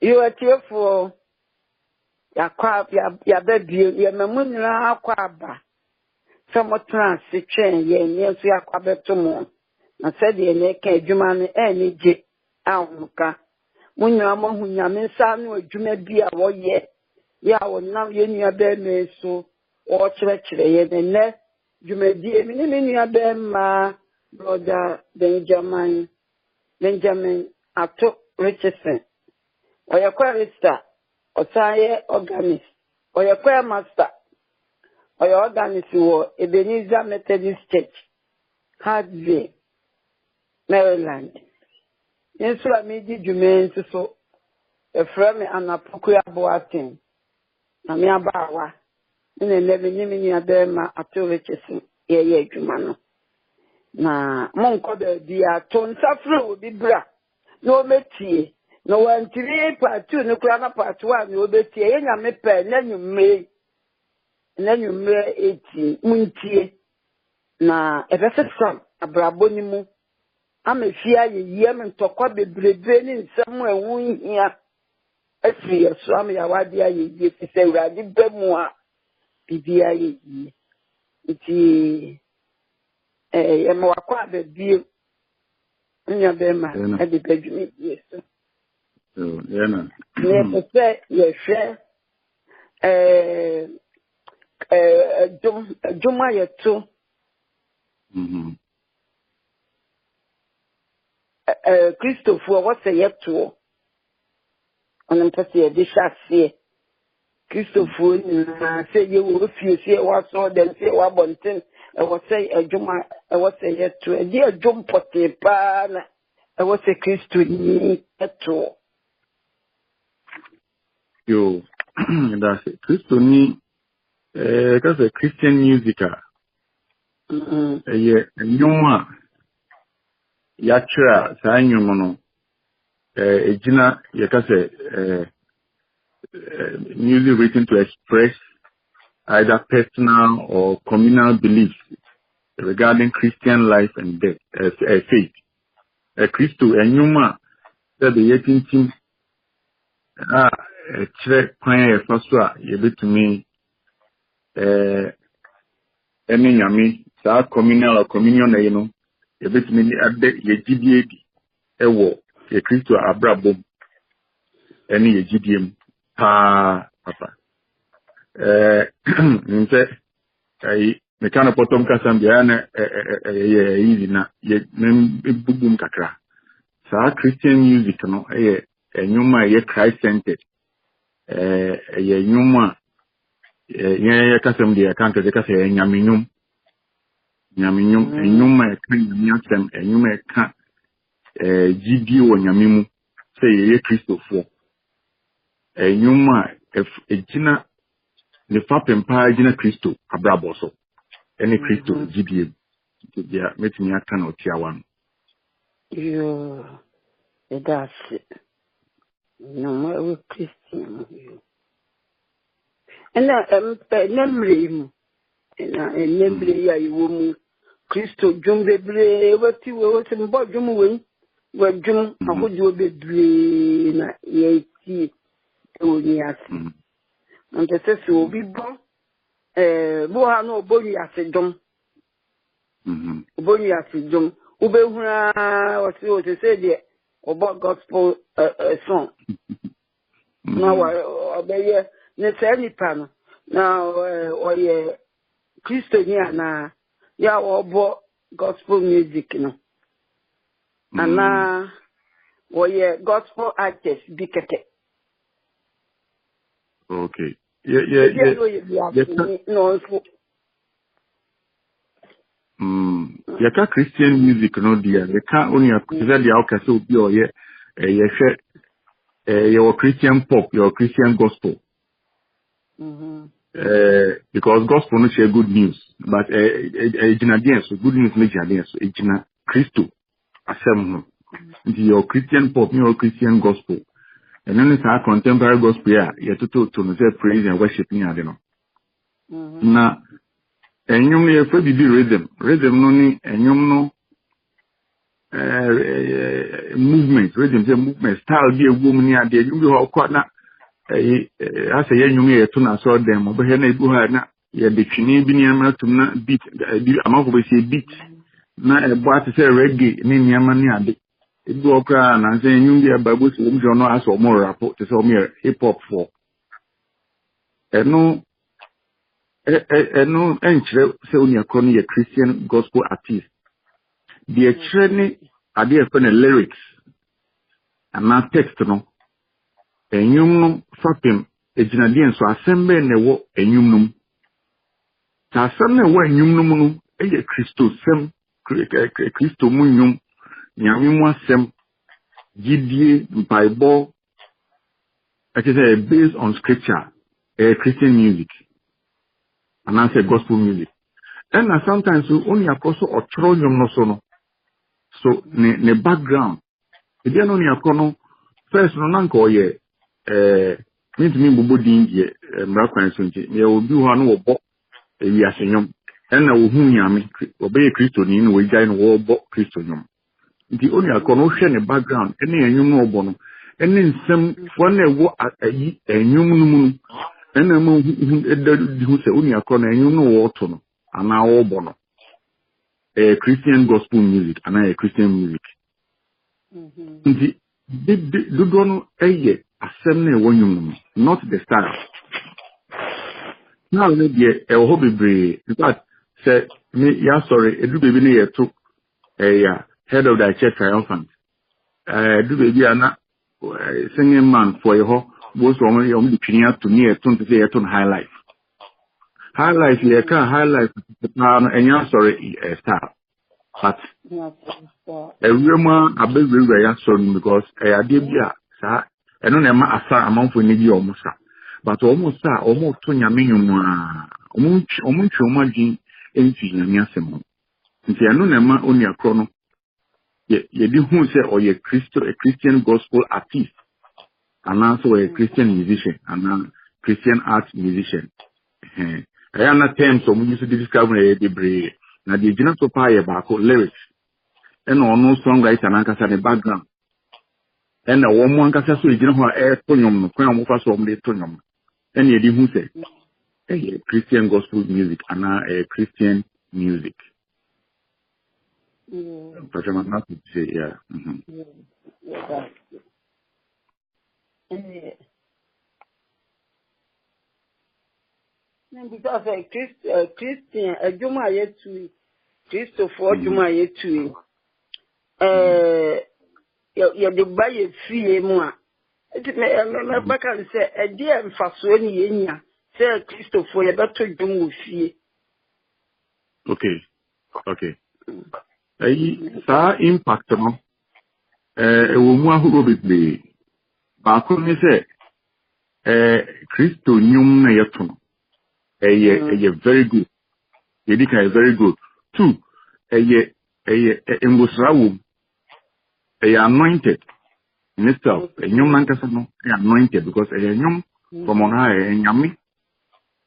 You are tearful. Ya crab, ya baby, ya mamuna aquaba. Somewhat trans, the chain, yes, we are quabet to moon. I said, the neck, Juman, any j. Almuka. When you are among whom you are son, or Jumma be a war yet. Ya will now yen your bed me so, or treachery, and net. You may be a minimum ma, brother Benjamin Atto Richardson. Or your chorister, or sire organist, or your choir master, or your organist war, Ebenezer Methodist Church, Hartsville, Maryland. Yes, I made you mean so a friend and a Pukuya Boatin, Namia Bawa, and a living Atto Richardson, ye, Jumano. Na monko de dia ton safro obi bra no metie no wantiri part 2 no kura na part 1 no betie ye nya me pe na nwumme 18 muntie na ebese sam abrabo ni mu amefia ye yem ntokwa bebrebe ni nsam ewu hia afi yeso am ya wade aye ye fi se urade bemu a bibia ye yi iti ema wakwa be bio nya be ma e de bedwumi yeso yana ne se ye hwe juma yeto Christopher what say yeto on mpese ye de chassie Christopher na say ye wo fie say wa so dem say wa bonten I was say a juma, I was say yet to a dear jump pote pan. I was a Christian at all. Yo, that's it. Christian, that's a Christian musical. Yeah, nyuma yachira sa nyuma no. Ejina yakase music written to express either personal or communal beliefs regarding Christian life and death, faith. Christo, enyuma, that the yetin team, chere kwanya faswa, to me, any yami, sa communal or communion, to me, ye GDA, ewo, ye Christo abrabo, any ye GDM, papa. Nse, me kana potom kasambia na easy na ye bubum kakra sa Christian music no enyuma ye Christ centered ye nyuma ye kasam dia kan te kasa nyamenyum enyuma kan nyamyasem enyuma ka gidi wo nyamemu say ye Christopher enyuma ejina ne fapem pa ejina Christo abrabo so any Christo GBM to be making me aka no tia one. Yo, that's it. No more Christian. And memory, and memory, I woman Christo Jumbe, what you were in Bodjum way, where Jum, I would you be brain, ye tea, and the says will be born. Bohano Boni Asidum. Boni Asidum. Ubehuna was to say there about gospel song. Now, obey net any panel. Now, or ye Christian na ya obo gospel music no. And now, or ye gospel artist bikete. Okay. Yaka Christian music no dear. They can't only appreciate the outcast of your your Christian pop, your Christian gospel. Because gospel no share good news, but so good news make so ejina Christo asem your Christian pop, your Christian gospel. And then it's our contemporary gospel here. You to say praise and worshiping, you know. Now, and you may afraid to do rhythm. Rhythm no ni, and you know, movement, rhythm, say movement, style be a woman near the you be quite not. I say, young year to not saw them, but here they go. Yeah, the Chinese to not beat. I'm always say beat. Na ebo to say reggae ni nyama ni ade ebi okra na say nyum bia babu so um no aso mo rap to say o me hip hop for eno enchire say oni akro no ye Christian gospel artist the chire ni ade e na lyrics ana text no enyum no fapem ejinade enso asembe na wo enyum num ta asem na wo enyum num no eye Kristo sem Kristo mu nyum nyame mu asem gidie Bible actually based on scripture Christian music and I say gospel music and sometimes so only akoso otro nyom no so no so ne background e dey no ni akono first no nanka oye means me bobodin ye mrakwan so nti ye obi ho no wo wi asenyom na wo hu nyame obeye Kristo ni no we jai no wo bo Kristo nyom nti oni akono hwe ne background ene enyum no obo no ene nsem fo na ewo ayi enyum no mu ene mo di hu se oni akono enyum no wo to no ana wo bo no Christian gospel music ana Christian music nti do no eye asem na ewo nyum not the style now le die e ho bebre in fact say me ya sorry edu baby na ye to ya head of the church triumphant do baby ana singing man for your both woman you the pinia to near to say to high life ye can high life and ya sorry star but everyone abegwe ya sorry because ade bia sa eno na ma asa amanfo ni bi omusa but almost to nyame nyum a omunchi omagin enti nyame asem nti eno na ma oni akro no ye di hu se oye a Christian gospel artist and also a Christian musician and Christian art musician I na terms so we use to discover the brave na the gina to pa ye ba ko lyrics and ono songwriter na kasa the background and na wo mo nkasa so gina ho to nyom no kwa mo fa so mo de to nyom and ye di hu se Christian gospel music and a Christian music. But I'm not to say, yeah. Because a Christian, a Juma yet to Christopher Juma yet to you buy a fee more. I can say a dear and fast when you say Christopher, you better do fee. Okay. Sa impact no wo mu ahoro bebe ba ko ni se Kristo nyum na yeto no very good yedika very good two engosrawo anointed in itself nyum na nkasa no anointed because nyum from on high nyame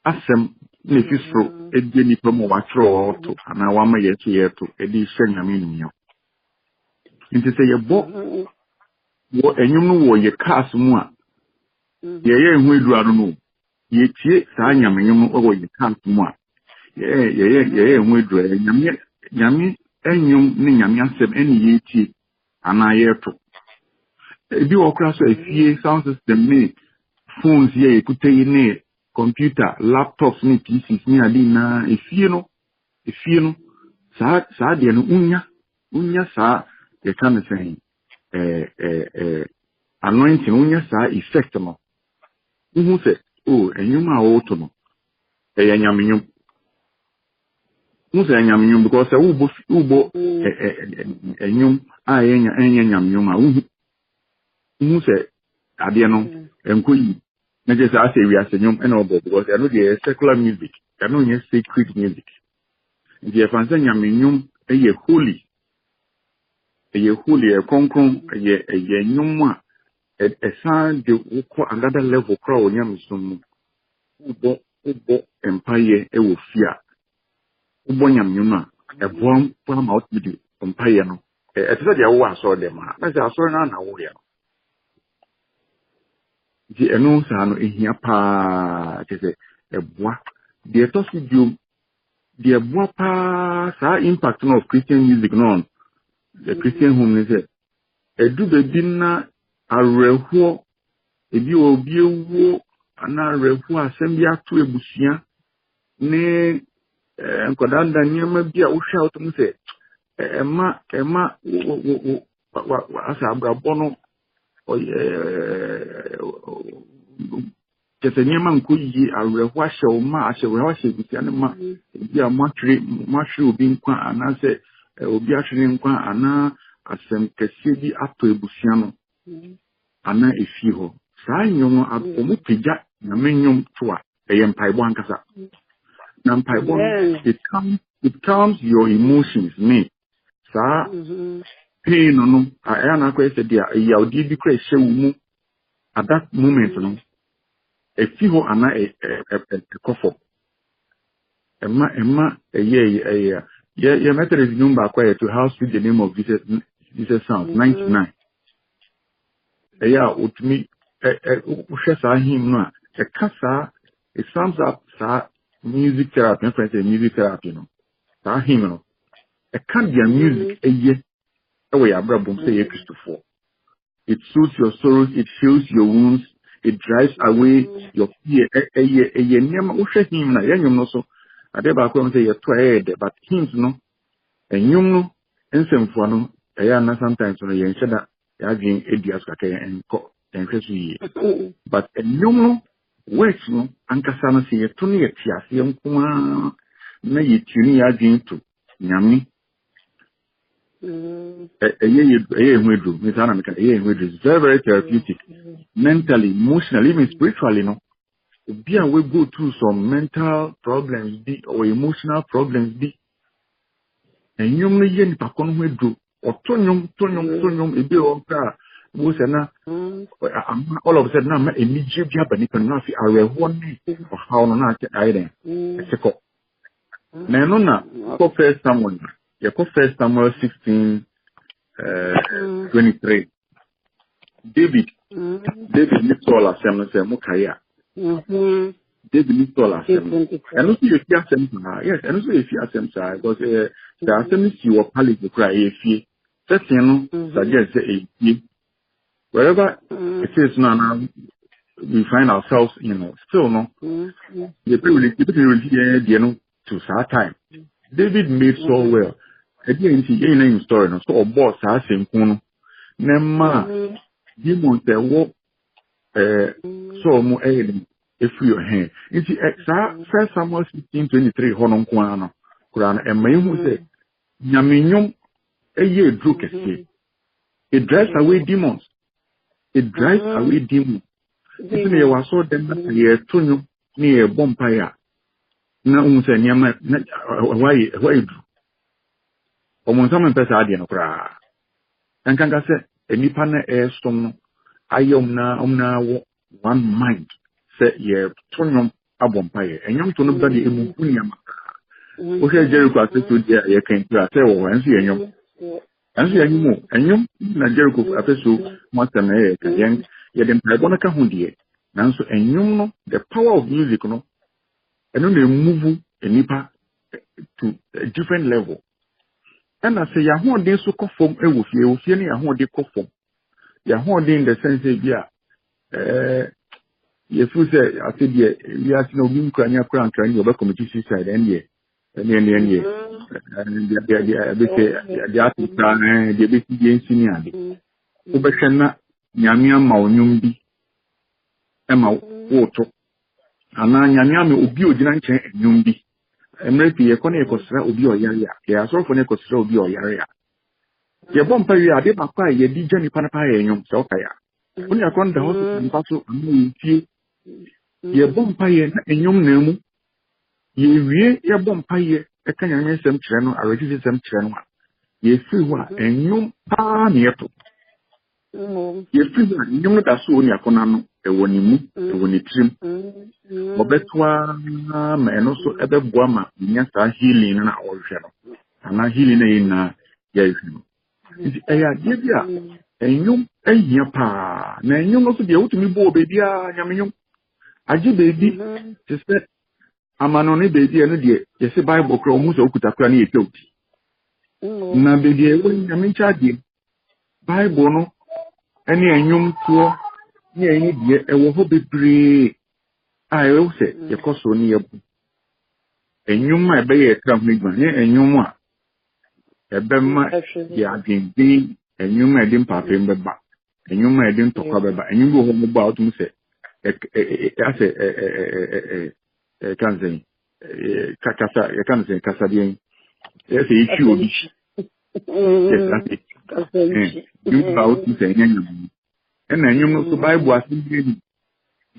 asem ne fisro edye ni promo wa tro to ana wa ma yeto edi hwe nyame nyo nti se ye bo wo enyum no wo ye cars mu a ye hu eduaro no ye tie saa nyame nyum wo ye cars mu a ye hu eduaro nyame enyum ne nyame asem eni ye tie ana yeto ebi wo kra so afie sound system ni phones ye ekutai ni computer laptops ni PCs ni adi na efie no saa de no unya saa ye kan say anointing unya saa effect no uhu se enyum a wo to no nyamenyum musa nyamenyum because ubo enyum a enya nyamenyum a uhu se ade no enkoyi na je say wi asenyum na obo because I know the secular music I know the sacred music the fancy nyamenyum holy konkron nyum a san de ko another level kra onyam sum ubo empire e wo fia ubo nyamenyum a ebom from out video empire no It's not the one saw them. I saw no way. The announcer in here pa a bois. The tossy the bois pa impact of Christian music non. The Christian home is it. A do the dinner a reho a bio and a reho assembly to a bushia. Ne Kodanda near maybe I will shout and say, Emma, as a brabono, or just a Yaman could ye a rewash or march a rewash with the animal, be a mushroom being qua and I say, Obiashing qua ana as some Cassidy up to a busiano, ana a fiho. Sign you know, at Omupija, Naminium Tua, a empire one casa. It calms your emotions, me. Sir, pain no. I am not quite dear. You did be quite show at that moment, no. A few and a cough. Emma, a year. Your method is known by quiet to house with the name of Jesus Sounds 99. A year with me, a him no. A casa, it sums up, sir. Music therapy, friends, music therapy, no. That him, no. A can't be a music a year away. Abraham say Christopher. It soothes your sorrows, it heals your wounds, it drives away your fear. A year, never usher him, na young no so. I never come say you're tired, but hymns no. And you know, and some for no. I am sometimes on a young shada, having ideas and but a you works no ankasa se yeto ne yetiase nkoma na yetuni adwinto nyame ehwedu misana meka ehwedu is very very therapeutic mentally, emotionally, even spiritually no be we go through some mental problems or emotional problems and you no ye ni pakon hwedu otonyom ebe o ka wo se na all of a sudden na enije bia bani kan na fi areho ni o how no na ake aiden seko na no na ko first Samuel 16 23 David ni tola sem se mukaya David ni tola sem and also you see asem na yes and also you see asem sa because the asem is your palace cry efie setting no suggest say wherever it is now, we find ourselves, still no. The privilege, to our time. David made so well. Again, he ain't story, no. So, boss, I say, Nema, demons, they walk, so more aid, if your hand. You see, First Samuel 16:23, Honon Kuano, Kuran, and my who say, Yaminyum, a year drew it drives away demons. It drives away demons. If you were so then, you are near Bompire. Now, why do? Almost some person cry. And can I say, any partner air storm? I am now one mind. Say, yeah, Tonyum a Bompire, and young to nobody in Munyama. Okay, Jericho, to the air came to a table and see a young. And see anymore, and you, Jericho, episode, Master May, again, yet in Pibonaka Hundie. Now, so, and you know, the power of music, no, and then they move a nipa to a different level. And I say, Yahoo, they so conform, and with you, Yahoo, they conform. Yahoo, in the sense of, yeah, if you say, I said, yeah, we are no being crying, trying to overcome suicide, and yeah, and the artist, the basic senior. Ubashana, Yamia Maunumbi, Emma Woto, and Yami Ubio Dinanche, Numbi, and maybe a Conecosra Ubio Yaria, yeah, so for Necosra Ubio Yaria. The Bompire, they papa, ye Dijani Panapaya, and Yom Sopaya. When you come the house in Paso, ye Bompire, and Yom Nemu, ye Bompire, a Canyon Sem Treno, a registered Sem Treno, ye free one, and Yum Pa Nieto. Ye free one, Yum Tasonia Conano, a wonimu, a wonitrim, Obetwa, and also other Guama, Yasta healing in our channel, and not healing in Yasin. nti ɛyɛ adeɛ bi a ɛnyom ɛhia paa na ɛnyom no so deɛ wotumi bɔ baabi a nyamenyom agye baabi te sɛ amano ne baabi ɛno deɛ yɛsɛ bible kora ɔmu sɛ wokuta kora ne yɛtwa wuti na baabi a ɛwɔ nyame nkyɛ adeɛ bible no ɛne ɛnyomtoɔ ne ɛne deɛ ɛwɔ hɔ bebree a ɛwɔ sɛ yɛkɔ so ne yɛbo ɛnyom a ɛbɛyɛ ɛkra ho adwuma ne ɛnyom a ɛbɛma yɛ adwendwen ɛnyom a ɛde mpaapam bɛba ɛnyom a ɛde ntɔkwa bɛba ɛnyom bi wɔ hɔ mobɔ a wotum sɛ asɛ kansen kasa yɛkansen kasa deɛ yɛsɛ yɛtwi obi ɛnyom a wotum sɛ ɛnyɛ nyam ɛna ɛnyom no so bible asɛm bi ni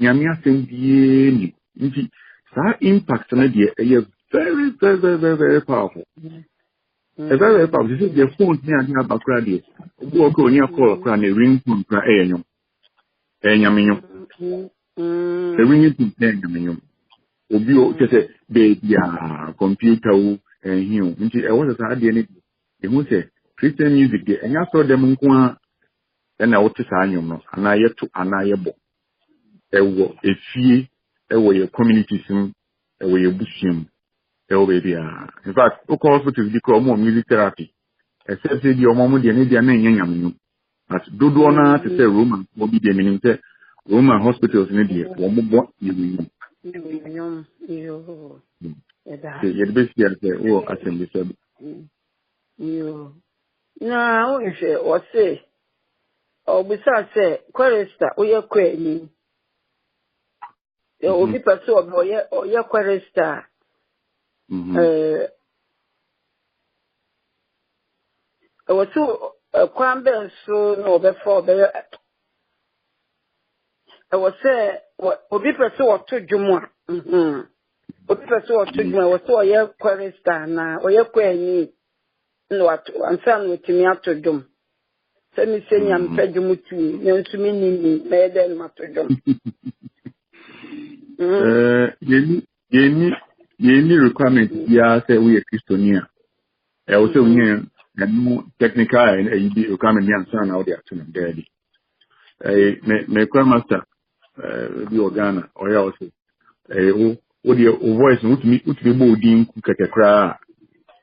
nyame asɛm bie ni nti saa impact no deɛ ɛyɛ very very very very very powerful. Very very powerful. This is the phone near the background deɛ obi wɔ kɔ near call kora na ring phone kora ɛyɛ nyom nyame nyom the ring phone ɛyɛ nyame nyom obi o kyɛ sɛ baby a computer wo ɛhio nti ɛwɔ sɛ saa adeɛ no ɛhu sɛ Christian music deɛ ɛnyɛ asɔ dɛm nko a ɛna wote saa nyom no anaa yɛto anaa yɛbɔ ɛwɔ efie ɛwɔ yɛ communities mu ɛwɔ yɛ busua mu ɛwɔ baby a in fact local hospitals bi kora ɔmo music therapy ɛsɛ sɛ deɛ ɔmo deɛ ne deɛ na ɛnyɛ nyam nyom but dodoɔ na te sɛ Roman wɔ bi deɛ menim sɛ Roman hospitals ne deɛ wɔn bɔ nyam yɛde bɛsi sɛ wɔ asɛmbi sɛ na wohwɛ wɔse ɔbisa sɛ chorister woyɛ kɔ anim obi pɛ sɛ ɔyɛ chorister ɛwɔ sɛ kwan bɛn so na ɔbɛfa ɔbɛyɛ ɛwɔ sɛ obi pɛ sɛ wɔto dwom a obi pɛ sɛ wɔto dwom a ɛwɔ sɛ ɔyɛ chorister na ɔyɛ kɔ anim na wato ansa na otumi ato dwom sɛ mi sɛ nyampɛ dwom tue na nso mi nini mɛyɛ dɛ no ato dwom yɛni requirement biara sɛ woyɛ kristoni a ɛwɔ sɛ wonyɛ ɛno technical ɛyi bi requirement bi ansa na wode ato no daadi mekora master bi wɔ Ghana ɔyɛ wo sɛ wodeɛ wo voice no wotumi bɔ odin ku kɛkɛ koraa a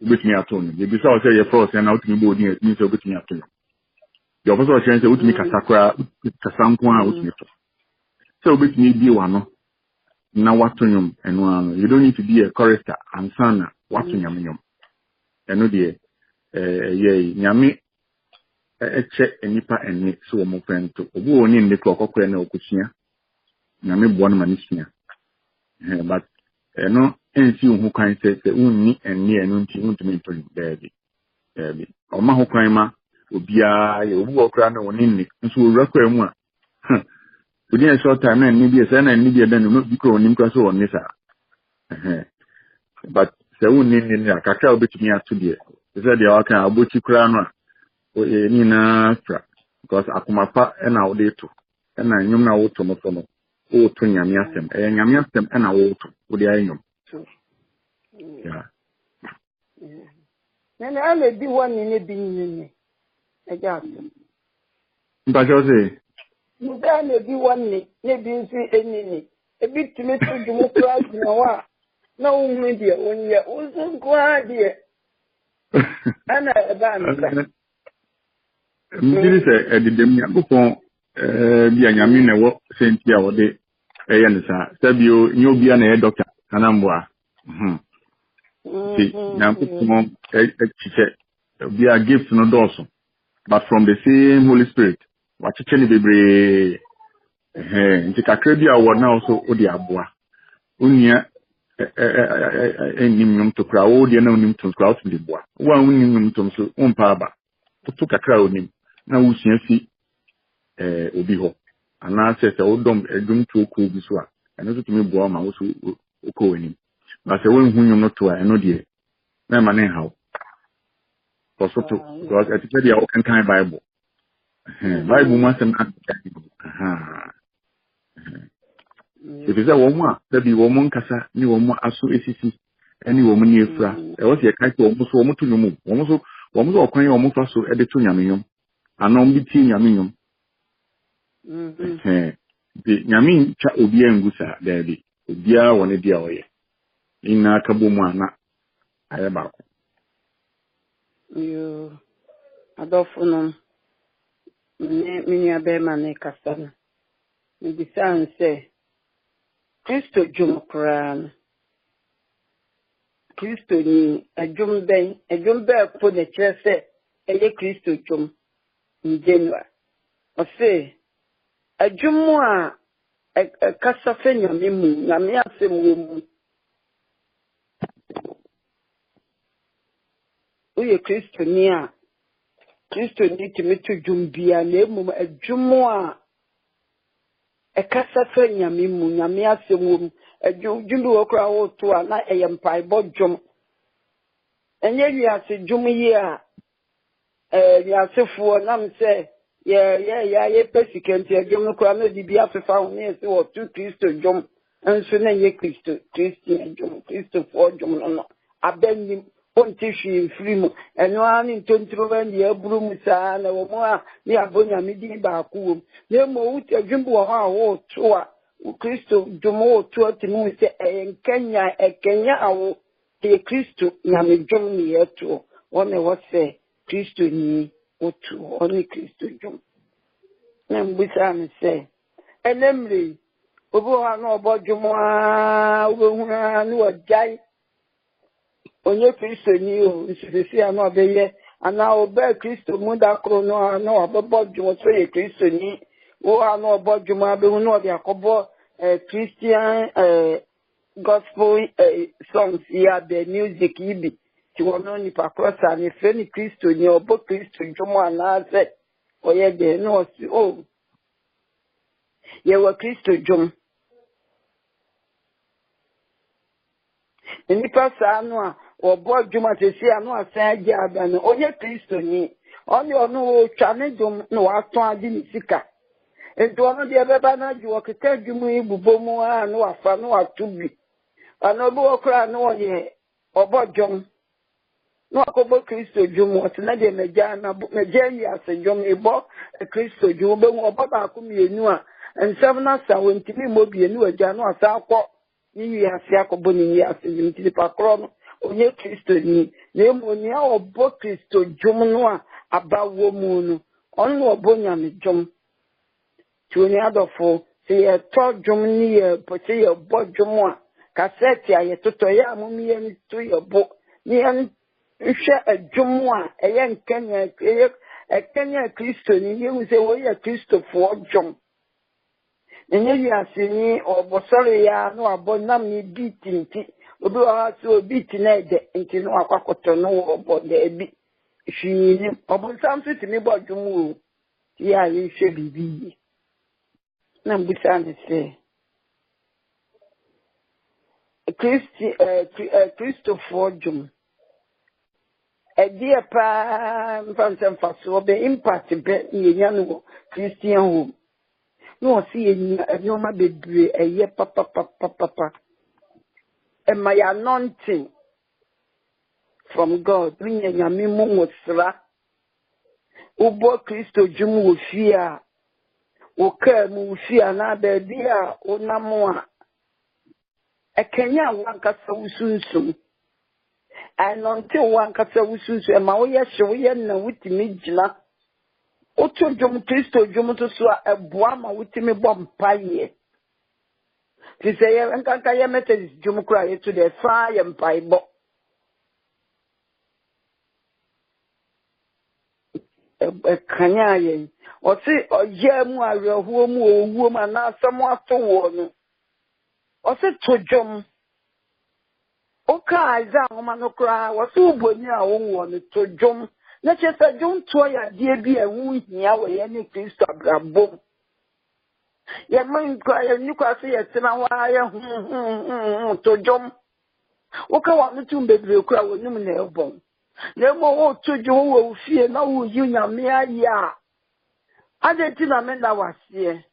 wobɛtumi ato no yɛbisa wo sɛ yɛfrɛ wo sɛ na wotumi bɔ odin atumi sɛ wobɛtumi ato no deɛ ɔpɛ sɛ ɔkyerɛ sɛ wotumi kasa koraa kasa nko a wotumi to sɛ wobɛtumi bie w'ano na wato nyom ɛno ano you don't need to be a chorister ansa na wato nyame nyom ɛno deɛ ɛyɛ nyame ɛkyɛ nipa ɛne sɛ wɔ mo fɛn to obi wɔ ne nde kɔ ɔkɔkɔɛ na ɔkɔsua nyame boa no ma ne sua but ɛno ɛnsi wo ho kwan sɛ wonni ɛne ɛno nti wontumi nto no daabi ɔma ho kwan ma obiara yɛ obi wɔ koraa na wɔne nne nso ɔwura koraa mu a within a short time na nne bi ɛsɛ na nne bi ɛda no bi koraa onim koraa sɛ wɔne saa but sɛ wonni nne a kakra a wobɛtumi ato deɛ sɛ deɛ waka abɔkyi koraa no a nyinaa fra because akoma pa ɛna wode to ɛna nnwom na woto no so no woto nyame asɛm ɛyɛ nyame asɛm ɛna woto wode ayɛ nnwom na ana bi wɔ ne bi nyine ɛgya asɛm mpakyɛw sɛ muda na bi wɔ ne bi nso ɛnini ebi tumi to dwom koraa gyina hɔ a na wohu deɛ wonyɛ wo nso nkoaa deɛ ana ɛba amesa mgyiri sɛ ɛdedam nyankopɔn bi a nyame na ɛwɔ sɛnti a wɔde ɛyɛ no saa sɛ bio nyɛ obia na ɛyɛ dɔkta anamboa nti nyankopɔn akyikyɛ obia gift no dɔɔso but from the same Holy Spirit wakyekyɛ ne bebree nti kakra bi a wɔ na so wode aboa onua ɛnim nnwom to koraa wodeɛ na wonim tom koraa wotumi de boa wo a wonim nnwom tom so wompa aba woto kakra a wonim na wosua fi obi hɔ anaasɛ sɛ wodɔm adwom to okoo bi so a ɛno so tumi boa ma wo so wokɔ w'anim na sɛ woanhu nnwom no to a ɛno deɛ na ɛma ne nhaw kɔ so to because ɛte sɛ deɛ wokenkan Bible Bible mu asɛm ɛfiri sɛ wɔn a sɛbi wɔn nkasa ne wɔn aso esisi ɛne wɔn ne efura ɛwɔ sɛ yɛka sɛ wɔn so wɔn to nnwom wɔn so wɔn nso ɔkwan yɛ wɔn fa so de to nyame nnwom anaa wɔn bi tie nyame nnwom de nyame ntwa obiara ngu saa daabi obiara wɔ ne deɛ ɔyɛ nyinaa ka bɔ mu a na ayɛ baako yo adɔfo no me nua bɛrima ne kasa no mbisa nsɛ Kristo dwom koraa no Kristo ni adwom bɛn po ne kyerɛ sɛ ɛyɛ Kristo dwom ngenua ɔse adwom a ɛkasa fɛ nyame mu nyame asɛm wɔ mu woyɛ Kristo ni a Kristo ni tumi to dwom bia na emum adwom a ɛkasa fɛ nyame mu nyame asɛm wɔ mu adwom bi wɔ koraa wɔto a na ɛyɛ mpaebɔ dwom ɛnyɛ wiase dwom yi a wiasefoɔ nam sɛ yɛ pɛ sika nti adwom no koraa na ɔde bi afefa ho ne yɛsɛ wɔto Kristo dwom nso na ɛnyɛ Kristian dwom Kristofoɔ dwom no abɛnnim Ponti hwee mfiri mu ɛno ara ne ntontoro bɛ ne aburu mu saa na wɔn a ne abɔ nyame din baako wɔ mu na emu owu adwom bi wɔ hɔ a wɔreto a Kristo dwom wɔreto atumi mu sɛ ɛyɛ ɛkanya awo ɛyɛ Kristo nyame dwom ne yɛto wɔn na ɛwɔ sɛ Kristo ni woto ɔne Kristo dwom na mbisa me sɛ ɛnɛ mmiri obi wɔ hɔ a na ɔbɔ dwom a wobɛhu a ne wɔgyae onye Kristo ni o nsisi ana obeye ana obe Kristo mu da kro no ana obebo dwom so ye Kristo ni o ana obo dwom abehu no obi akobo Christian gospel songs ya the music ibi ti wono ni pakrosa ni fe ni Kristo ni obo Kristo dwom ana se oye de no si o ye wa Kristo dwom nipa saa no a ọbọ dwuma tesi ano asan agye aba no onye Kristo ni ɔne ɔno otwa ne dwom na watɔn ade ne sika nti ɔno deɛ bɛba na agye wɔkeka dwom yi bubɔ mu a na wafa na wato bi ana obi wɔ koraa na ɔyɛ ɔbɔ dwom na wakɔbɔ Kristo dwom ɔte na deɛ magya yi ase dwom ebɔ Kristo dwom bɛhu ɔbɔ baako mmienu a nsɛm na sa wɔntumi mmɔ bienu agya na ɔsan akɔ ne yi ase akɔbɔ ne yi ase dwom nti nipa korɔ no onye Kristo ni na emu ni a ọbọ Kristo dwom no a aba wọ mu no ọno ọbọ nyame dwom ti onye adọfo se yɛ tɔ dwom ni yɛ pɔtɛ yɛ bɔ dwom a kasɛti a yɛ totɔ yɛ a mumi yɛ to yɛ bɔ ni yɛ nhwɛ adwom a ɛyɛ nkanya Kristo ni yɛ hu sɛ wɔyɛ Kristofoɔ dwom enye wiase ni ɔbɔsɔre ya na wabɔ nam ni bi tinti obi wɔ ha so obi ti na ɛdɛ nti no akɔkɔtɔ no wɔ bɔ daabi hwii ni ɔbɔnsam so tumi bɔ dwom o yɛ a yɛhwɛ biribi yi na mbusa ne sɛ Kristofoɔ dwom ɛdeɛ paa mfa nsɛmfa so ɔbɛ impact bɛ yɛnya no wɔ Christian home na ɔsi yɛnya nneɛma bebree ɛyɛ papapapapa ɛma yɛ anointing from God nyɛ nyame mu nwosra wobɔ Kristo dwom wɔ fie a wokaa mu wɔ fie a na baabi a wonam a ɛkanya a wankasa wo sunsum ɛnɔnte wankasa wo sunsum ɛma woyɛ hye woyɛ na wotumi gyina woto dwom Kristo dwom to so a ɛboa ma wotumi bɔ mpaeɛ ti sɛ yɛ nkanka yɛ Methodist dwom koraa yɛto dɛ faa yɛ mpaebɔ ɛkanya yɛn ɔse ɔyɛ mu awerɛhoɔ mu ɔwuo mu anaasɛm ato wɔ no ɔse to dwom wokaa Isaiah nwoma no koraa wɔse wobɔni a wowɔ no to dwom na kyerɛ sɛ dwom toɔ yɛ adeɛ bi a ɛho hia wɔ yɛ ne Kristo abrabom yɛma nkwa yɛni kwa so yɛtena hɔ a yɛ to dwom woka wɔ no tum bebree koraa wɔnim na ɛbɔn na mmom woto dwom wɔ wo fie na woyi nyame ayɛ a ade ti na menda waseɛ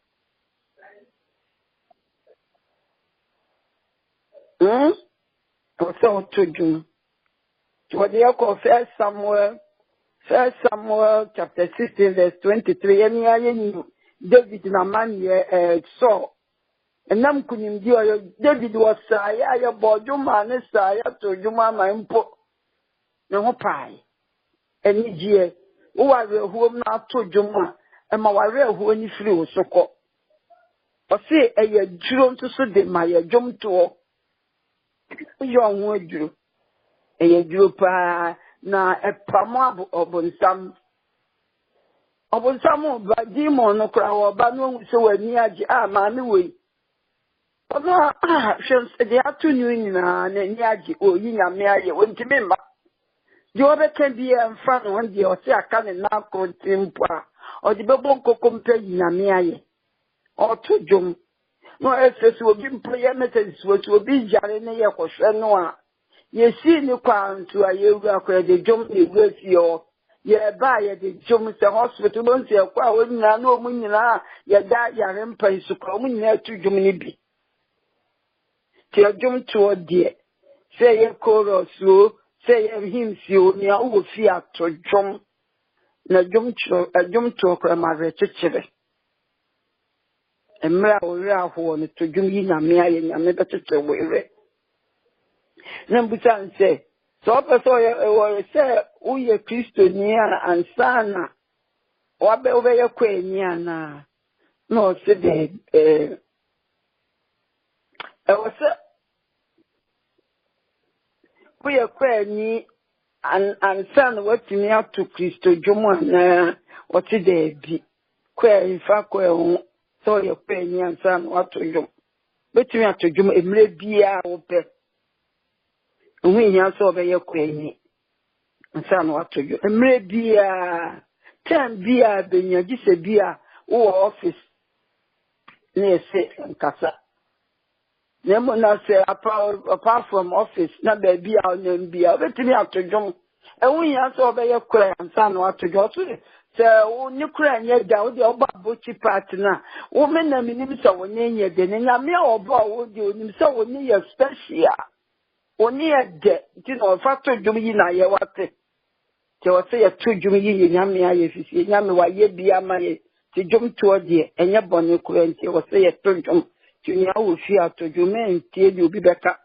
ɔsɛ woto dwom wɔde yɛkɔ 1 Samuel First Samuel chapter 16 verse 23. Any aye David na man Saul. And nam kunim di David was saya boduma ne saya to juma ma mpo. Ne ho pai. Eni gie. Wo wa rehuom na to juma. E ma wa rehuo ni firi wo sokọ. O se eye duro nto so de ma ye dwom to. Yo ho aduro. Eye duro pa na epamo obonsam. Obonsam ba demon no kra wo ba no so wani age ma me we. Ono hwem de atunu nyina na ni age o yi nyame aye wontimi mma. De obeka bi emfa no wonde o se aka ne na kontimpo a o de bebo nkokompe nyame aye. O to dwom no efesu obi mprayer message so obi jare ne ye kohwe no a ye si ni kwantu a ye wura akwa de dwom ne wura o ye ba ye de dwom se hospital don se kwa wonyina na omu nyina ye da yare mpan su kwa omu nyina tu dwom ne bi ti dwom to de se ye chorus o se ye hymns o ni a wo fi ato dwom na dwom to kwa ma rechechere emra ori aho no to dwom yi nyame aye nyame betete were na mbuta nse so person ye se uye Kristo ni ansana wabe ye kwenyi ana no se de wose uye kwenyi ansana watimi atu Kristo dwom na woti de bi kwe ifa kwe ho so ye kwenyi ansana watu dwom betimi atu dwom emre bia wo pe we here so be yakwenyi nsa no atojo emre bia time bia benya gise bia wo office na se nkasa nemo na se apart from office na be bia onye bia betimi atojo we here so be yakwenyi nsa no atojo so se wo ni kura nya da wo de oba bochi part na wo mena minim se wo nye de nya me oba wo de onim se wo ni ye special oni ede ti no fato dwum yi na ye wate te wo se ye to dwum yi ye nyame aye fisi nyame wa ye bia ma ye ti dwum to de enye bone kura nti wo se ye to dwum ti nya wo fi ato dwum nti e bi obi beka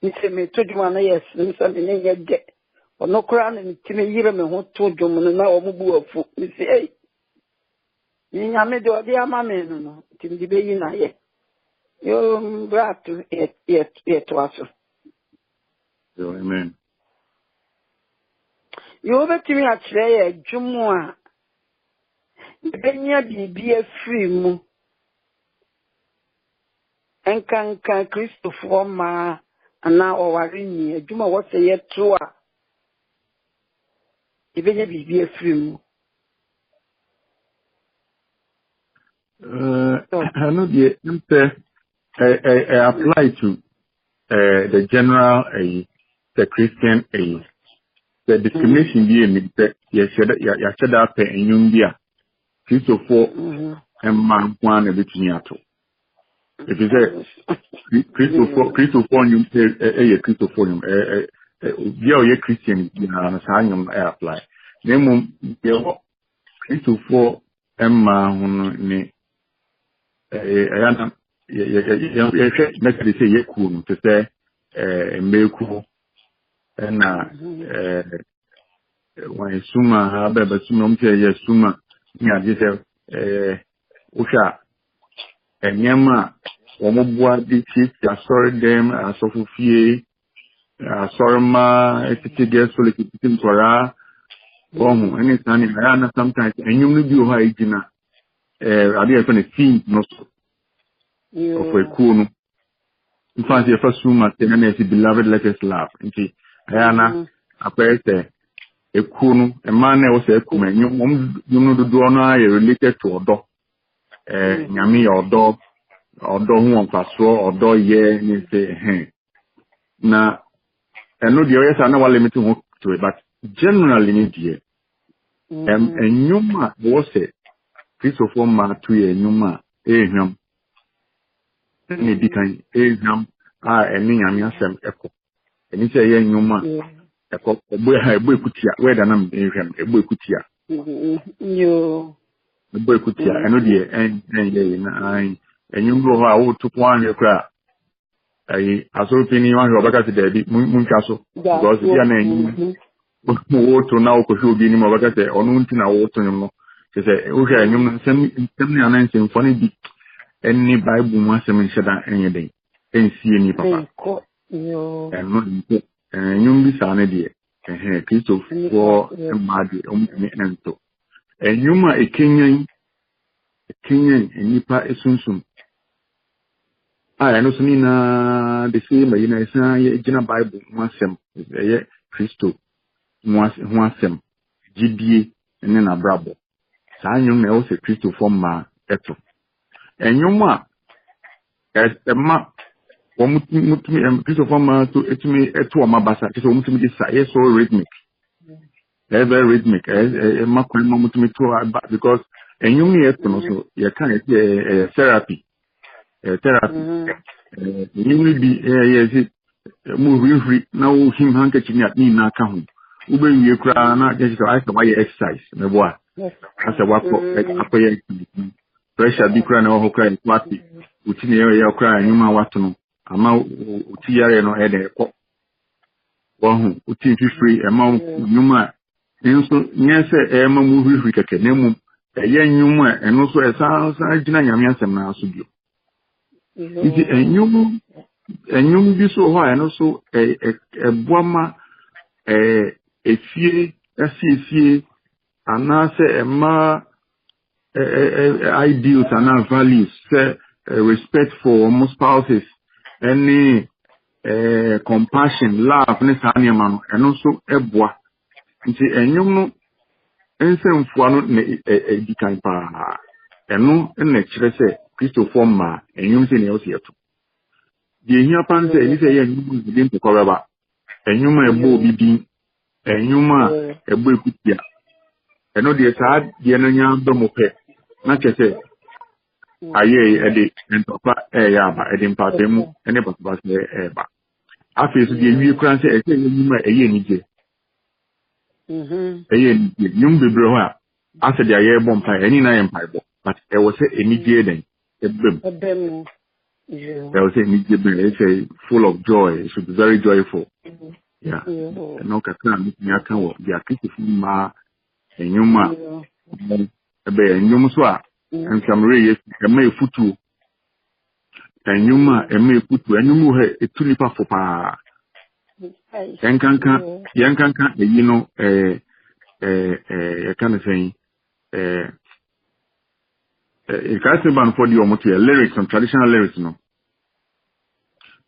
ni se me to dwum na yes ni se me nye de ono kura na ti me yire me ho to dwum no na wo mubu afu ni se ei ni nyame de odi ama me no ti ndi be yi na ye yo bratu to aso. Amen. You betimi akyerɛ yɛ dwom a benya bibi afiri mu enkanka Kristofo ma ana ɔware ni adwuma wɔsɛ yɛ to a benya bibi afiri mu I know I apply to the general the Christian the discrimination be in the yashada up in Yumbia Christopher and man one a bit neato. If you say Christopher you say a Christopher ye Christian I apply. Name Christopher Emma ne ayana make they say ye cool to say meku na when suma ha be suma mte ye suma ni ade se usha enyema omobua di chi asori dem asofufie asorma etike so le kitin tora ohu anytime ayana sometimes enyum no bi o ha igina ade e fa na theme no so of a cool in fact your first suma tena na beloved let us laugh nti ayana apese ekunu a man na wo se ekuma nyum no dodo no are related to odo nyame odo hu onfaso odo ye ni se na eno de oyesa na wa limit ho to it but generally ni die enyuma wo se Christopher ma to ye enyuma ehwam ni dikan ehwam a eni nyame asem eko eni se ye enyuma ebo ekutia where da na nhwem ebo ekutia yo ebo ekutia eno de en na an enyum bro ho a wo to kwa ne kra ai asopini wa ho baka se da bi muntwa so because dia na enyum wo to na okohwe obi ni mo baka se onu nti na wo to nyum no se wo hwe enyum nsem ne anan nsem fo ne bi enni bible mu asem nhyeda enye den ensie ni papa yo enyum bi sa ne de Kristo for madi omni ento enyum a ekenyan enipa esunsun eno so ni na de se ma yina isa ye gina bible mu asem ye Kristo mu asem gidie ne na brabo sa enyum na o se Kristo for ma eto enyum a ema womutumi Kristo for ma to etumi eto o mabasa Kristo womutumi de sa ye so rhythmic very rhythmic makwan mutumi to because enyum ni eto no so ye kan therapy enyum bi ye si mu hwihwi na wo him hankachi ni na aka ho ube wie kura na just I say why exercise me boy asa wako akoye pressure bi kura na ho kura kwati utini ye kura enyum a wato no ama uti yare no ede ko wohu uti free ema nyuma enso nyese ema mu hwihwi keke na mu eye nyuma eno so esa gina nyame asem na aso bio iti enyum bi so ho eno so eboama efie asiesie ana se ema ideals and values say respect for most spouses any compassion love ne sane ma eno so eboa nti enyum no ensemfo no ne edikan pa eno na kire se Kristo form ma enyum se ne o se yeto de hia pan se ni se ye enyum de mpekọ ba enyum ebo bibi enyum a ebo ekutia eno de sa de no nya do mo pe na chese aye ede ntopa ya ba ede mpatemu ene papa se ba afi so de wi kran se ese enyum a eye nije eye nyum bebre ho a ase de aye bom pa eni na ye mpaibo but e wo se enije den ebem there was a full of joy. It should be very joyful. Yeah. No kakra mi aka wo dia Kristo ma enyuma ebe enyum so a enkamre yes ema efutu enyuma ema efutu enyum he etunipa fo pa yankanka eyi no kana saying it can't ban for the omoto lyrics and traditional lyrics no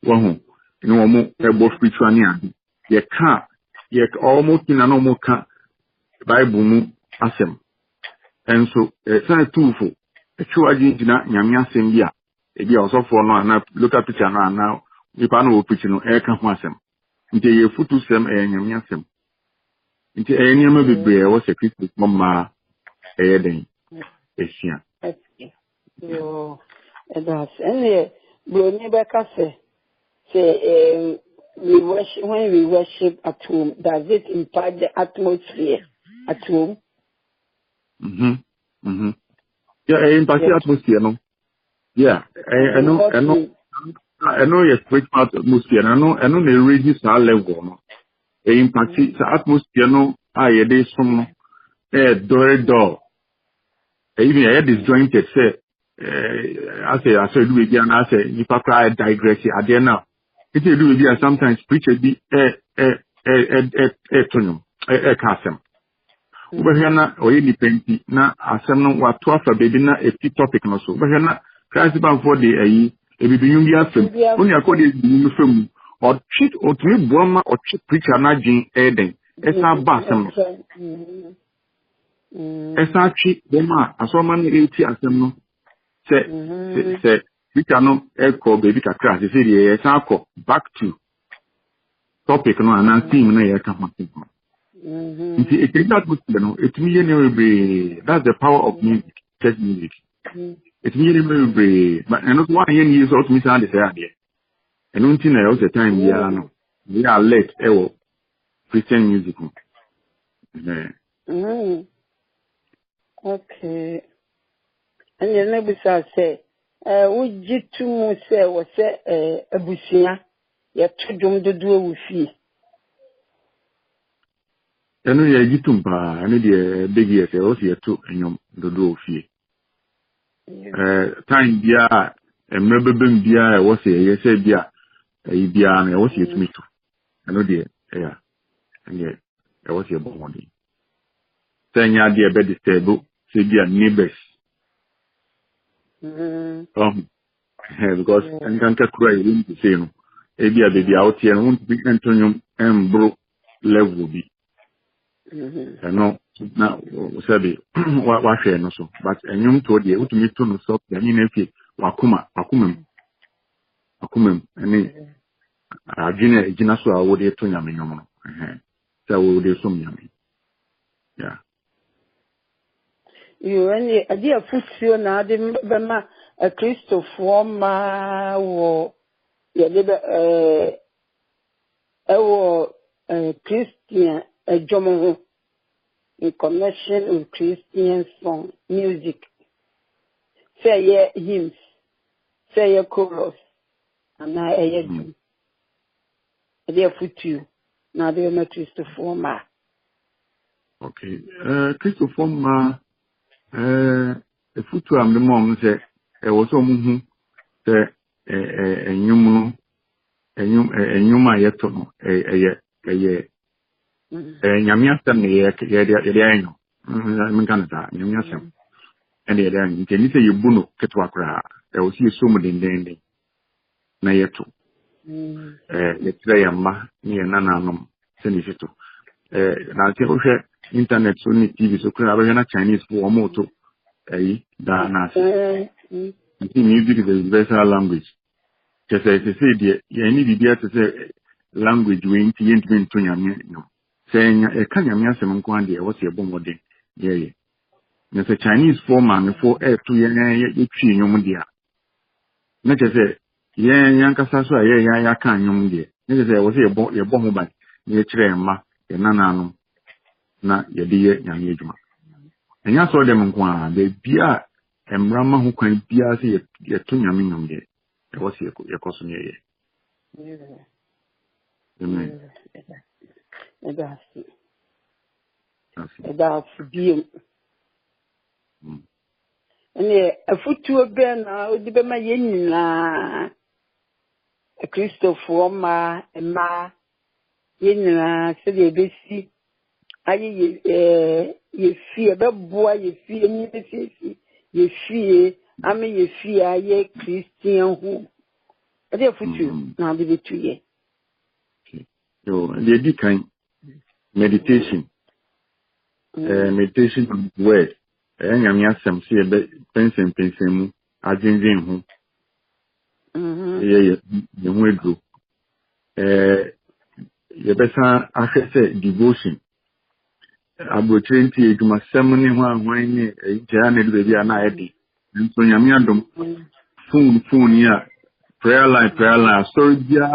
wahu ni omo ebo spiritual ni ade ye ka ye almost na no mo ka bible mu asem enso say tufo echiwaji jina nyame asem bia ebi osofo no na local picture no na nipa no opichi no e ka ho asem nti ye futu sem nyame asem nti nyama bebre wo se Kristo mama den esia yo that's any broni beka say we worship when we worship at home, does it impact the atmosphere at home? Yeah, impact the atmosphere, no. Yeah, I know your spiritual atmosphere. I know the raise our level, no. Impact the atmosphere, no. There is some door. Even I disjointed. Say, I said, we can. I say, if I digress here, I now. It will be sometimes preacher be tonum kasem ubehana oyi dipenti na asem no wato afa bebi na efi topic no so ubehana Christ ban for the ayi ebibinyum bi asem oni akode ebinyum fam or treat or to me boama or preacher na gin eden esa ba asem no esa chi boma asoma na eti asem no se Victor no echo baby kakra se say ye say back to topic no and theme na ye ka ho. It is that good no it me be that's the power of music, church music. It me be but and not one yen so to me say dey say ade. And until na all the time we are no we are late Christian music. Okay. And the nebusa say, would you to say, was a busia, yet to do the do with fee. And we are getting by any big years, also here too, and the do fee. Time bia, and remember being bia, was a yes, a bia, a bia, and I was here to meet you. I know dear, yeah, and yet I was here born one day. Saying ya dear bed is stable, say dear neighbors. Because I can't cry in the same. Maybe a baby out here won't be Antonium and bro level be. No, now, Sabi, what share no so, but a young told you to meet to stop the in Wakumum, and then Gina so I would eat to Yamino. So would do some yummy. Yeah. You only a dear foot you now, a Christopher ma or Christian a Jomo in connection with Christian song music. Say ye hymns, say ye chorus, and I a dear foot you now they are not Christopher ma. Okay. Christopher ma. The future am the mom say was so say a nyum nyuma yeto no nyamia sam ne ye anyo men kan ta nyamia sam and ye anyo nti say yebu no ketwa kra was ye so mu den na yeto ye tire yamma ne nananom se ni fito na se o hwe internet so ni TV so kra ba na Chinese for moto that music is a universal language. Just as I said, you need to say language we ain't been to you. Saying a Kanyamia Semonquandi, what's your bomb day? Yeah. There's a Chinese form for air to Yumudia. Not just say, Yanka Sasua, ya can't Yumudia. Not just say, was your bomb by your trema, your nanano, not your dear Yamijuma. And you saw them on the beer and Rama who can be as a tunyaminum day. It was your cousin. That's being. And a foot to a ben, I would be my yin a Christopher ma and ma yin said a busy. You fear the boy, you fear me, you fear, I mean, you fear ye Christian who. I dare put you now, give it to ye. So, the kind meditation, meditation on word, and I'm yet some see a pensum, I didn't the way group. The better, I say, devotion. Abotenti eduma semni ho ahwan ni ejaa na de bia na edi nso nyame adom phone ya prayer line story bia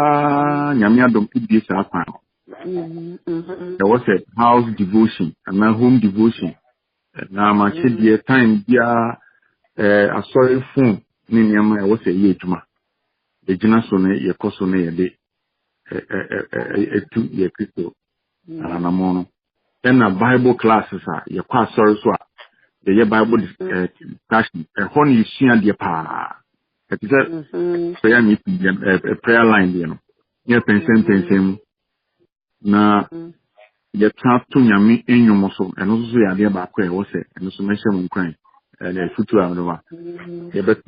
nyame adom ibie sa akwan there was a house devotion and a home devotion na ma chedie time bia asori phone ni nyama e was a ye eduma ejina so na ye koso na ye de etu ye Kristo ana mono. And a Bible classes are your pastor, so the Bible discussion. A honey you see at the pa. It is a prayer meeting, a prayer line, you know. Your pensem. Na the trap to Yami in your muscle, and also the idea about where was it, and also mention on crime. And a future of the one. You better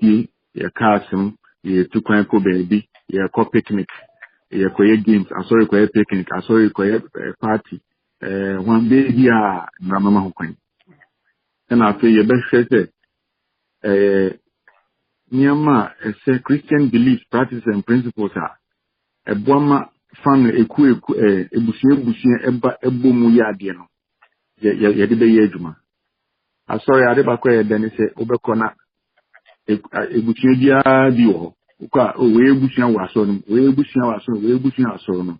tea, your cousin, your two crime baby, your picnic, your quiet games, I saw a quiet picnic, I saw a quiet party. One day here, Mama Hukwan. And I say, you best say, Nyama, a Christian beliefs, practices, and principles are a Bwama family, a busia, ebo muya diano. Yadibe yejuma. I sorry, I deba kwe then say, Obekona, a busia dio. Uka, we busia wason, we busia wason, we busia wason.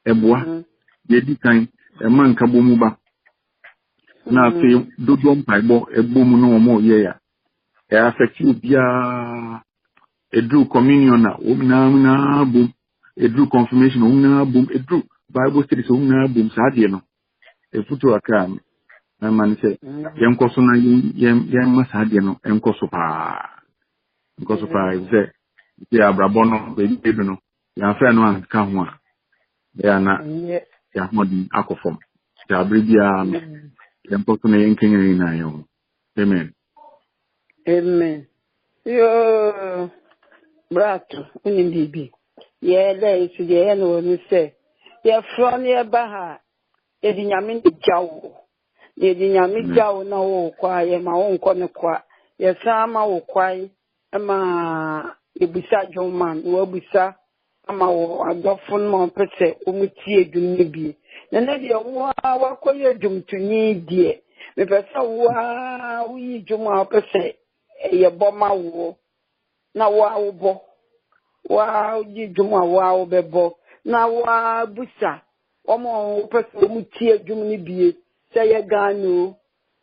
Ebwa. ye di kan e man ka bo mu ba na fe dodo mpaibo e bo mu no mo ye ya e affect you bia edru communion na na boom edru confirmation na boom edru bible studies na boom sa de no e futu aka na man say yen koso na yen masa de no en koso pa say ya brabo no be edu no ya fa no an ka ho a ya na ya modi akofom ya bribia no yen koso na yen kenyere na yo amen yo brato unibibi ye le isi ye no ni se ye fro ni e ba ha e di nyame ni jawo ye di nyame jawo na wo kwa ye ma wo nko ne kwa ye sama wo kwai ma ebisa joman wo bisa ama wo adofun mo pese o mutie dum ne bi na de wo akoye dum tuni die me pese wo yi dum a pese ye boma wo na wo bo wa ji dum a wo bebo na wa busa omo pese o mutie dum ne bi se ye ganu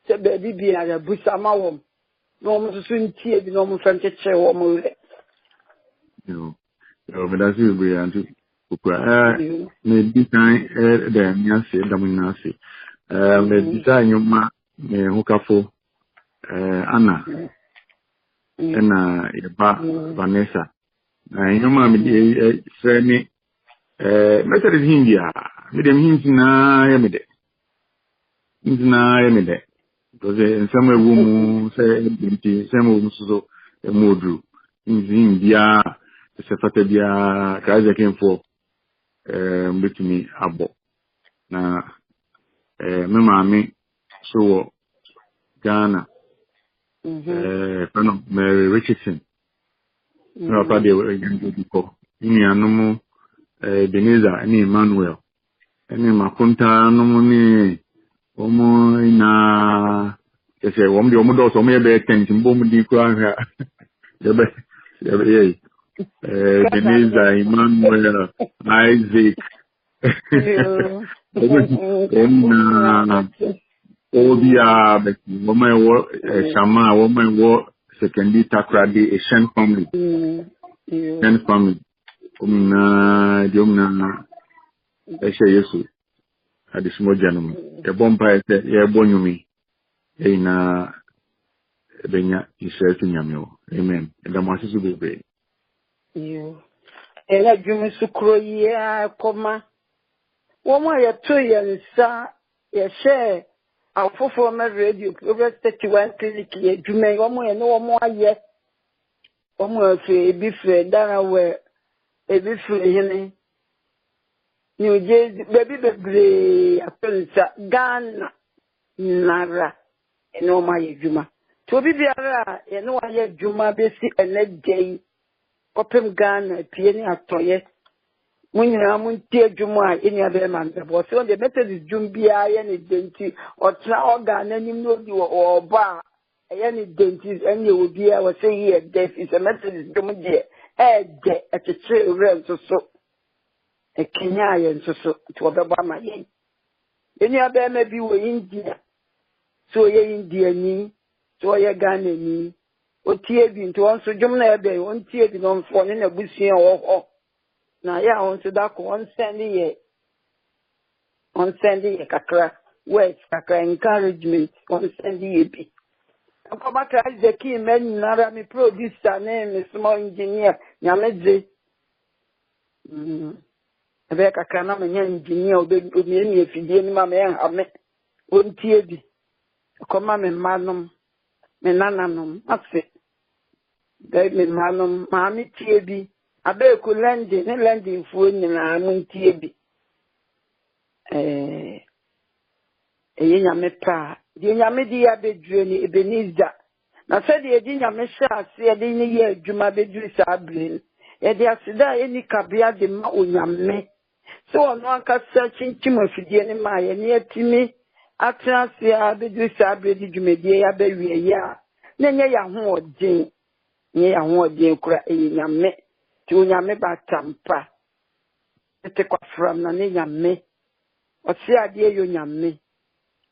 se be bibia ya busa ma wo no mo so ntie bi no mo fante che wo mo le yo me da si be antu ukwa me di kan da mi ase da mo na ase me di sa nyoma me hukafo ana na yeba Vanessa nyoma me di se ni me tare hindia me dem hinti na ya me de because in some way woman say binti some woman so modru in dia se fata dia kaje ken for betumi abo na me maami so Ghana pano Mary Richardson no pa de yango diko ni anumu Beneza ni Emmanuel ni makunta anumu ni omo ina ese wom de omo do so me be tentin bom di ko ahia ye Beneza Emmanuel Isaac Obia but woman wo Shama woman wo secondary takradi Asian family na diomna eshe Yesu adisimo janum e bompa ese ye bonyumi na benya isetu nyamyo amen da mwasisu bebe yo ela jumu sukro ya koma womo ya to ya nsa ya she afofo ma radio progress 31 clinic ya jume womo ya no womo aye womo afi ebife dara we ebife yene New Jersey baby bebre apensa Ghana nara eno ma ye juma to bibiara eno wa ye juma besi enedei kopem Ghana pie ni atoye munyina muntie juma eni abe man bo so the method jumbia ye ni denti otra organ anim no di oba ye ni denti enye obi a wo say here death is a method jum de de echeche rem so Kenya yen so to obeba ma yen eni abe ma bi wo India so ye India ni so ye Ghana ni o tie bi nto on so dwom na ebe on tie bi no mfo ne na busua wo na ya on so da ko on send ye kakra words kakra encouragement on send ye bi ko ba ka je ki men nara mi producer na mi small engineer nyamedze ebe kakra na me engineer obi mi efidie ni ma me ha me on tie bi ko ma me manom me nananom afi me manom ma mi tie bi abe ku landing fu nyina mu tie bi eye nyame pa di nyame di ya bedure ni Ebenezer na se di edi nyame sha ase edi ni ye adwuma bedure sa abrin e di asida eni kabia de ma onyame so ono aka searching afidie ni ma ye ni atimi atrase a bedure sa abrin di dwumedie ya be wie ya na nye ya ho odin nye ya ho odin kura eye nyame ti onyame ba tampa ete kwa from na ne nyame ɔsi adeɛ yɛ onyame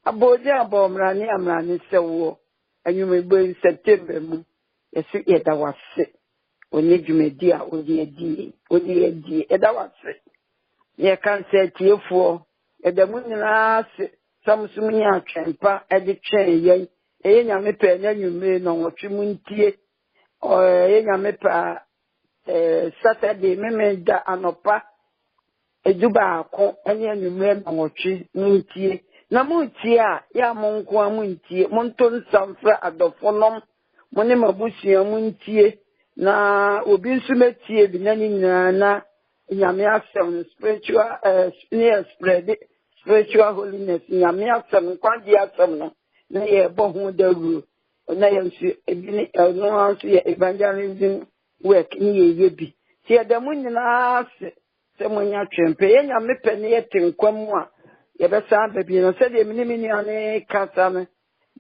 abɔɔdi abɔɔmrane amrane sɛ wɔ anwumegbo September mu yɛsi yɛda wase onye dwumadi a odi adi yɛda wase yɛka nsɛ tiefoɔ yɛda mu nyinaa ase samsum nyɛ atwɛmpa ɛde twɛn yɛn ɛyɛ nyame pɛ na anwummere na ɔtwe mu ntie ɛyɛ nyame pɛ Saturday memeda anɔpa edu baako ɛne anwummere na ɔtwe mu ntie na mu ntie a yɛ mo nko a mu ntie mo nto nsamfra adɔfonom mo ne mabusua mu ntie na obi nso metie bi na nyinaa na nyame asɛm spiritual spread spiritual holiness nyame asɛm kwagye asɛm no na yɛbɔ ho dawuro na yɛ nso ebi ne ɛno nso yɛ evangelism work ne yɛyɛ bi ti yɛda mu nyinaa ase sɛ monya twɛmpɛ yɛ nyame pɛ ne yɛte nkwa mu a yɛbɛsan baabi no sɛdeɛ mene me nuane kasa no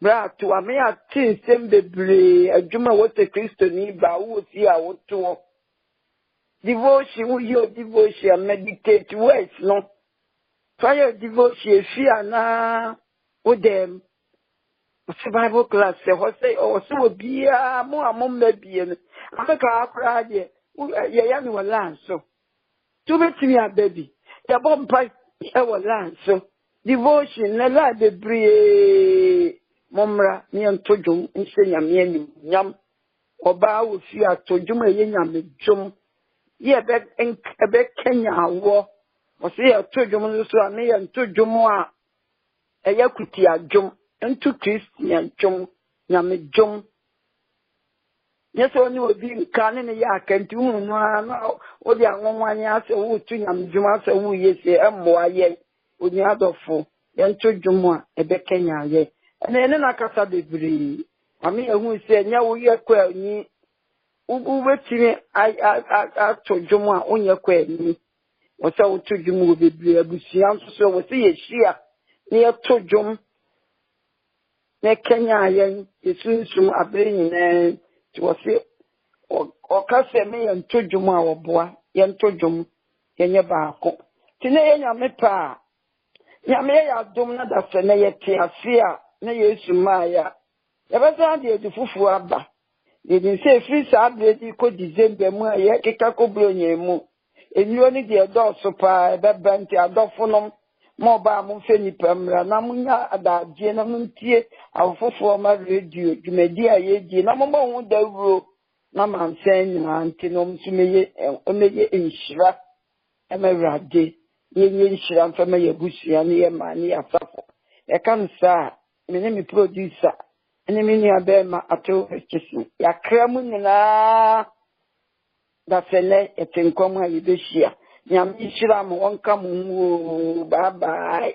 berɛ ato a me ate nsɛm bebree adwuma a wɔsɛ kristoni ba wowɔ fie a wotoɔ devotion woyɛ devotion meditate words no fa yɛ devotion efi anaa wodɛm ɔsɛ bible class sɛ hɔ sɛ ɔsɛ wɔ biara mo a momma bie no amɛka akoraa deɛ yɛyɛ ne wɔ lan so to wobɛtumi aba bi yɛbɔ mpa ɛwɔ lan so devotion na la bebree mommra ne yɛnto dwom nhyɛ nyame anim nyam ɔbaa wɔ fie ato dwom a ɛyɛ nyame dwom yɛ ɛbɛkanya awɔ ɔsɛ yɛto dwom no so a ne yɛnto dwom a ɛyɛ kutia dwom nto Christian dwom nyame dwom nyɛ sɛ ɔne obi nka ne ne yɛ akanti hu no a na wode anwonwane asɛ wotu nyame dwom asɛ woyɛ sɛ ɛmmoa yɛ onua adɔfo yɛnto dwom a ɛbɛkanya yɛ ɛna ɛne nakasa bebree ame yɛhu sɛ nyɛ woyɛ kɔ ani wobɛtumi ato dwom a wonyɛ kɔ ani wɔ sɛ woto dwom wɔ bebree abusua nso so wɔ sɛ yɛhyia na yɛto dwom na kenya yɛn yɛsunsum abere nyinaa nti wɔ sɛ ɔka sɛ me yɛnto dwom a wɔboa yɛnto dwom yɛnyɛ baako nti na yɛ nyame pɛ a nyame yɛ adom na da sɛ na yɛte ase a na yɛsu maayɛ a yɛbɛsan de adi fufuo aba yɛdi sɛ ɛfiri saa berɛ di kɔ December mu a yɛkeka kɔburo nyɛ mu nnuro no deɛ dɔɔso paa ɛbɛba nti adɔfonom ma ɔbaa momfɛ nnipa mmra na monya adagyeɛ na montie awofofoɔ ma radio dwumadi a yɛdie na mommɔ ho dawuro na mansan nyinaa nti no nso mɛyɛ nhyira ɛma Awurade yɛnyɛ nhyira mfɛma yɛabusua ne yɛma ne yɛasafo yɛka no saa a mene me producer ɛne me nua bɛrima ato akyi yɛakra mu nyinaa da sɛ nɛ yɛte nkɔm a yɛbɛhyia nyame nhyira mo wɔnka mo ho bye bye.